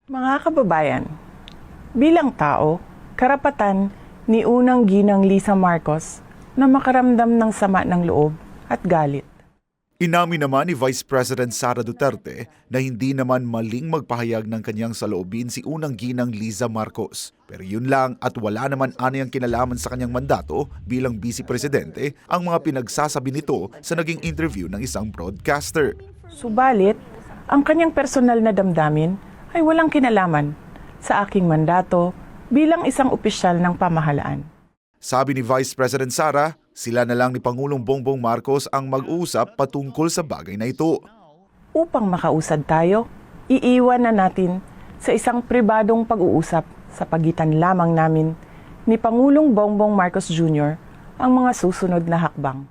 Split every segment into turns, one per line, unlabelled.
Mga kababayan, bilang tao, karapatan ni unang ginang Lisa Marcos na makaramdam ng sama ng loob at galit.
Inamin naman ni Vice President Sara Duterte na hindi naman maling magpahayag ng kanyang saloobin si unang ginang Liza Marcos. Pero yun lang at wala naman anayang kinalaman sa kanyang mandato bilang Vice Presidente ang mga pinagsasabi nito sa naging interview ng isang broadcaster.
Subalit, ang kanyang personal na damdamin ay walang kinalaman sa aking mandato bilang isang opisyal ng pamahalaan.
Sabi ni Vice President Sara, sila na lang ni Pangulong Bongbong Marcos ang mag-uusap patungkol sa bagay na ito.
Upang makausad tayo, iiwan na natin sa isang pribadong pag-uusap sa pagitan lamang namin ni Pangulong Bongbong Marcos Jr. ang mga susunod na hakbang.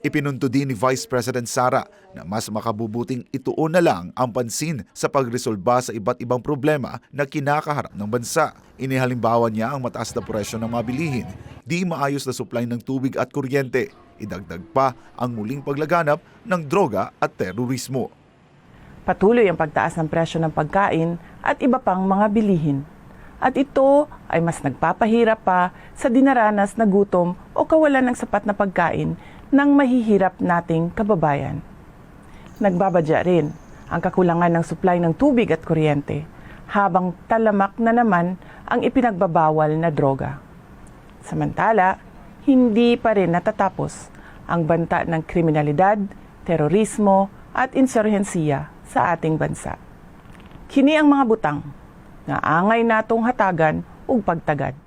Ipinunto din ni Vice President Sara na mas makabubuting ituon na lang ang pansin sa pagresolba sa iba't ibang problema na kinakaharap ng bansa. Inihalimbawa niya ang mataas na presyo ng mga bilihin, di maayos na supply ng tubig at kuryente, idagdag pa ang muling paglaganap ng droga at terorismo.
Patuloy ang pagtaas ng presyo ng pagkain at iba pang mga bilihin. At ito ay mas nagpapahirap pa sa dinaranas na gutom o kawalan ng sapat na pagkain ng mahihirap nating kababayan. Nagbabadya rin ang kakulangan ng supply ng tubig at kuryente habang talamak na naman ang ipinagbabawal na droga. Samantala, hindi pa rin natatapos ang banta ng kriminalidad, terorismo at insurhensiya sa ating bansa. Kini ang mga butang nga angay natong hatagan ug pagtagad.